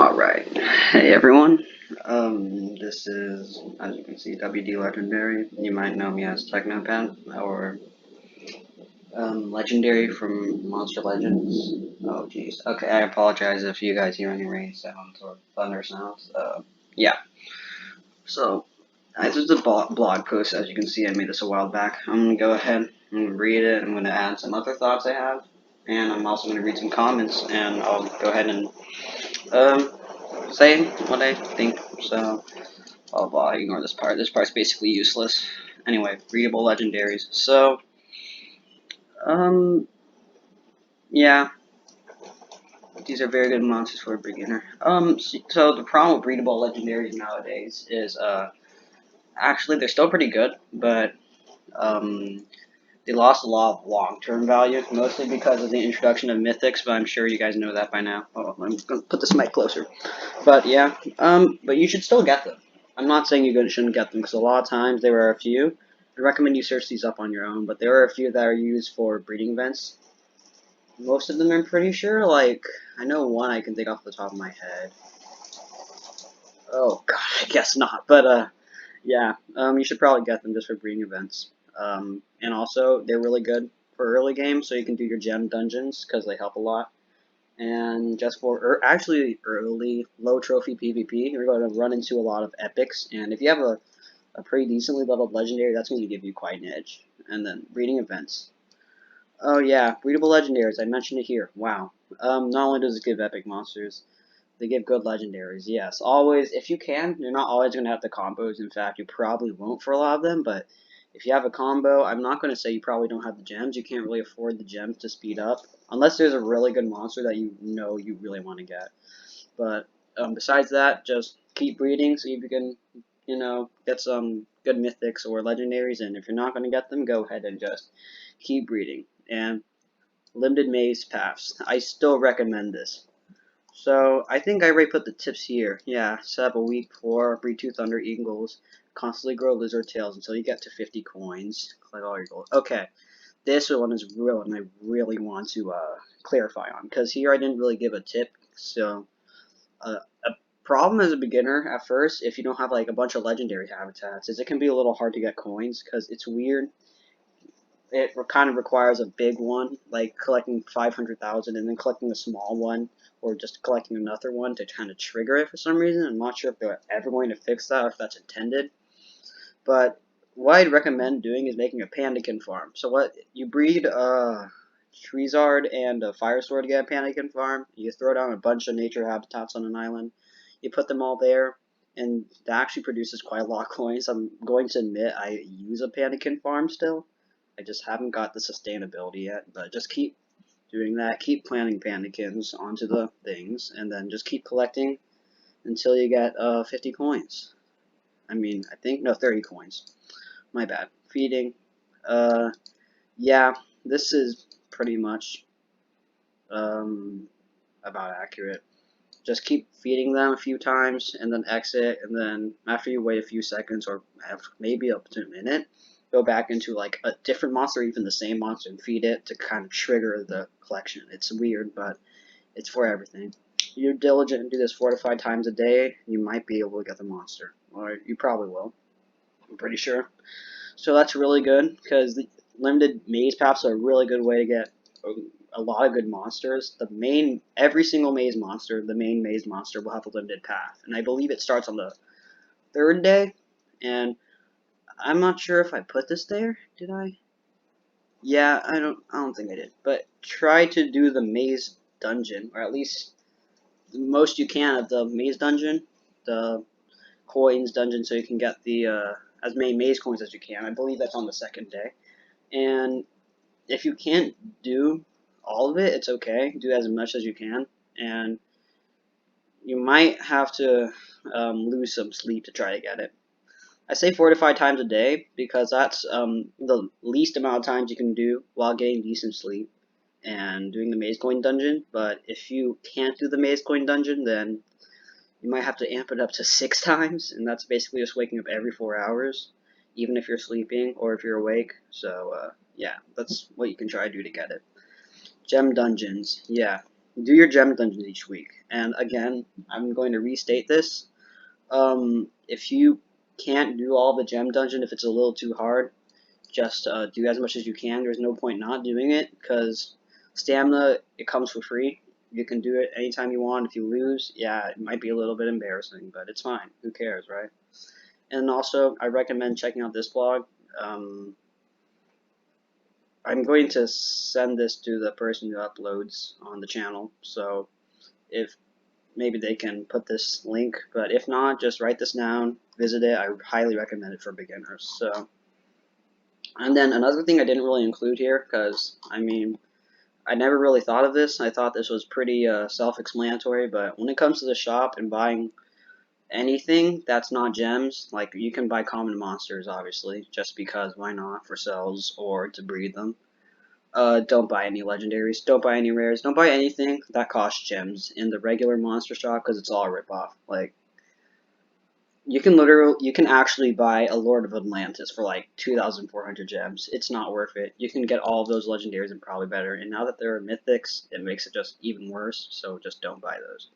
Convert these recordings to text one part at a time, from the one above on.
Alright, hey everyone, this is, as you can see, WDLegendary. You might know me as TechnoPat, or Legendary from Monster Legends. Oh jeez, okay, I apologize if you guys hear any rain sounds or thunder sounds. Yeah, so, this is a blog post, as you can see, I made this a while back. I'm gonna go ahead and read it, I'm gonna add some other thoughts I have, and I'm also gonna read some comments, and I'll go ahead and, um, say what I think. So, blah blah. Ignore this part. This part's basically useless. Anyway, readable legendaries. So, um, yeah, these are very good monsters for a beginner. So the problem with readable legendaries nowadays is, actually they're still pretty good, but they lost a lot of long-term value, mostly because of the introduction of mythics. But I'm sure you guys know that by now. Oh, I'm gonna put this mic closer. But yeah, but you should still get them. I'm not saying you shouldn't get them, because a lot of times there are a few. I recommend you search these up on your own, but there are a few that are used for breeding events. Most of them I'm pretty sure, like, I know one I can think off the top of my head. Oh god, I guess not, but yeah, you should probably get them just for breeding events. And also, they're really good for early games, so you can do your gem dungeons, because they help a lot. And just for actually early low trophy PvP, you're going to run into a lot of epics, and if you have a pretty decently leveled legendary, that's going to give you quite an edge. And then breeding events. Oh yeah, breedable legendaries. I mentioned it here. Wow. Not only does it give epic monsters, they give good legendaries. Yes, always. If you can, you're not always going to have the combos. In fact, you probably won't for a lot of them. But if you have a combo, I'm not going to say you probably don't have the gems. You can't really afford the gems to speed up, unless there's a really good monster that you know you really want to get. But besides that, just keep breeding, so you can, get some good mythics or legendaries. And if you're not going to get them, go ahead and just keep breeding. And limited maze paths. I still recommend this. So, I think I already put the tips here. Yeah, set up a week for breed 2 Thunder Eagles, constantly grow lizard tails until you get to 50 coins, collect all your gold. Okay, this one is real, and I really want to clarify on, because here I didn't really give a tip. So, a problem as a beginner at first, if you don't have like a bunch of legendary habitats, is it can be a little hard to get coins, because it's weird. It kind of requires a big one, like collecting 500,000 and then collecting a small one, or just collecting another one to kind of trigger it for some reason. I'm not sure if they're ever going to fix that or if that's intended. But what I'd recommend doing is making a pandakin farm. So what you breed Treezard and a Fire Sword to get a pandakin farm. You throw down a bunch of nature habitats on an island. You put them all there, and that actually produces quite a lot of coins. I'm going to admit I use a pandakin farm still. I just haven't got the sustainability yet, but just keep doing that. Keep planting pandakins onto the things, and then just keep collecting until you get 50 coins. I mean, I think, no, 30 coins. My bad. Feeding. Yeah, this is pretty much about accurate. Just keep feeding them a few times, and then exit, and then after you wait a few seconds, or maybe up to a minute, go back into like a different monster, or even the same monster, and feed it to kind of trigger the collection. It's weird, but it's for everything. You're diligent and do this 4 to 5 times a day, you might be able to get the monster. Or you probably will. I'm pretty sure. So that's really good, because the limited maze paths are a really good way to get a lot of good monsters. Every single maze monster, the main maze monster, will have a limited path, and I believe it starts on the 3rd day. And I'm not sure if I put this there. Did I? Yeah, I don't think I did. But try to do the maze dungeon, or at least the most you can of the maze dungeon, the coins dungeon, so you can get the as many maze coins as you can. I believe that's on the 2nd day. And if you can't do all of it, it's okay. Do as much as you can, and you might have to lose some sleep to try to get it. I say 4 to 5 times a day, because that's the least amount of times you can do while getting decent sleep and doing the maze coin dungeon. But if you can't do the maze coin dungeon, then you might have to amp it up to 6 times, and that's basically just waking up every 4 hours, even if you're sleeping or if you're awake. So yeah, that's what you can try to do to get it. Gem dungeons, yeah. do your gem dungeons each week. And again, I'm going to restate this. If you can't do all the gem dungeon, if it's a little too hard, just do as much as you can. There's no point not doing it, because stamina, it comes for free. You can do it anytime you want. If you lose, yeah, it might be a little bit embarrassing, but it's fine. Who cares, right? And also, I recommend checking out this blog. Um, I'm going to send this to the person who uploads on the channel, so if maybe they can put this link, but if not, just write this down, visit it. I highly recommend it for beginners. So, and then another thing I didn't really include here, because I mean, I never really thought of this. I thought this was pretty self-explanatory, but when it comes to the shop and buying anything that's not gems, like you can buy common monsters, obviously, just because why not, for cells or to breed them. Don't buy any legendaries, don't buy any rares, don't buy anything that costs gems in the regular monster shop, because it's all a ripoff. Like, you can actually buy a Lord of Atlantis for like 2,400 gems. It's not worth it. You can get all of those legendaries and probably better. And now that they're mythics, it makes it just even worse. So just don't buy those.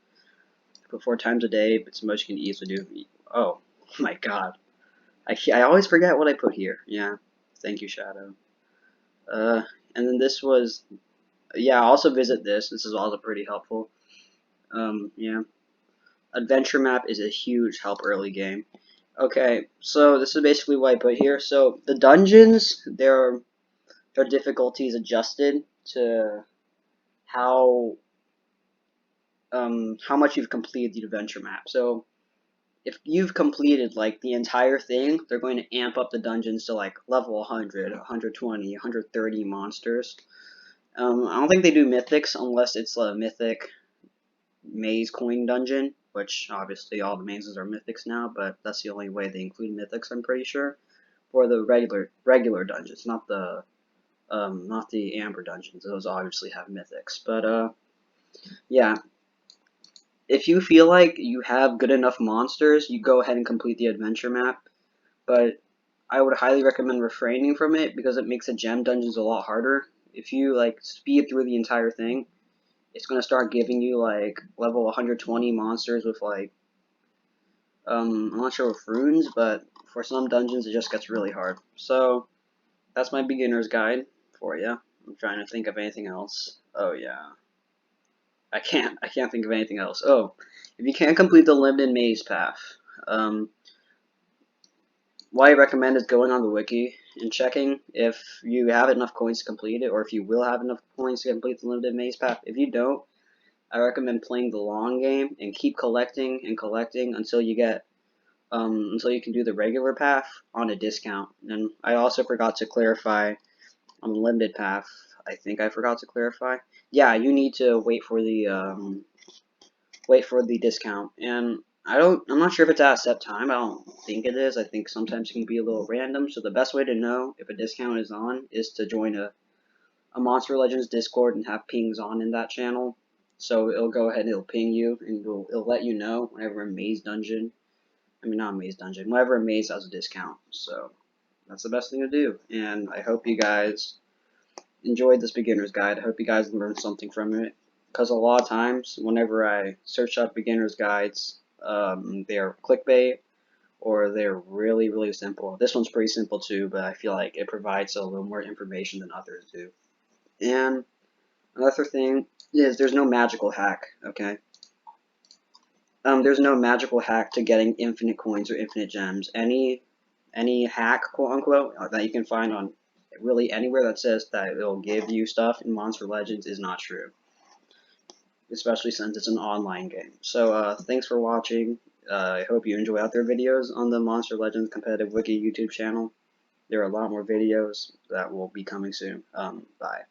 Put 4 times a day, it's the most you can easily do. Oh my god, I always forget what I put here. Yeah, thank you, Shadow. Uh, and then this was, yeah. Also visit this. This is also pretty helpful. Yeah. Adventure map is a huge help early game. Okay, so this is basically what I put here. So the dungeons, their difficulty is adjusted to how how much you've completed the adventure map. So if you've completed like the entire thing, they're going to amp up the dungeons to like level 100, 120, 130 monsters. I don't think they do mythics unless it's a mythic maze coin dungeon, which obviously all the mazes are mythics now, but that's the only way they include mythics, I'm pretty sure. For the regular dungeons, not the amber dungeons. Those obviously have mythics. But yeah. If you feel like you have good enough monsters, you go ahead and complete the adventure map. But I would highly recommend refraining from it because it makes the gem dungeons a lot harder. If you like speed through the entire thing, it's gonna start giving you like level 120 monsters with like I'm not sure with runes, but for some dungeons it just gets really hard. So that's my beginner's guide for you. I'm trying to think of anything else. Oh yeah, I can't think of anything else. Oh, if you can't complete the limited maze path, um, what I recommend is going on the wiki and checking if you have enough coins to complete it, or if you will have enough coins to complete the limited maze path. If you don't, I recommend playing the long game and keep collecting and collecting until you get until you can do the regular path on a discount. And I also forgot to clarify on the limited path. I think I forgot to clarify. Yeah, you need to wait for the discount. And I'm not sure if it's at a set time. I don't think it is. I think sometimes it can be a little random. So the best way to know if a discount is on is to join a Monster Legends Discord and have pings on in that channel. So it'll go ahead and it'll ping you and it'll let you know whenever a maze dungeon, I mean not a maze dungeon, whenever a maze has a discount. So that's the best thing to do. And I hope you guys enjoyed this beginner's guide. I hope you guys learned something from it. Because a lot of times, whenever I search up beginner's guides, they're clickbait or they're really, really simple. This one's pretty simple too, but I feel like it provides a little more information than others do. And another thing is there's no magical hack, okay? There's no magical hack to getting infinite coins or infinite gems. Any hack, quote unquote, that you can find on really anywhere that says that it'll give you stuff in Monster Legends is not true, especially since it's an online game. So thanks for watching. I hope you enjoy other videos on the Monster Legends Competitive Wiki YouTube channel. There are a lot more videos that will be coming soon. Bye.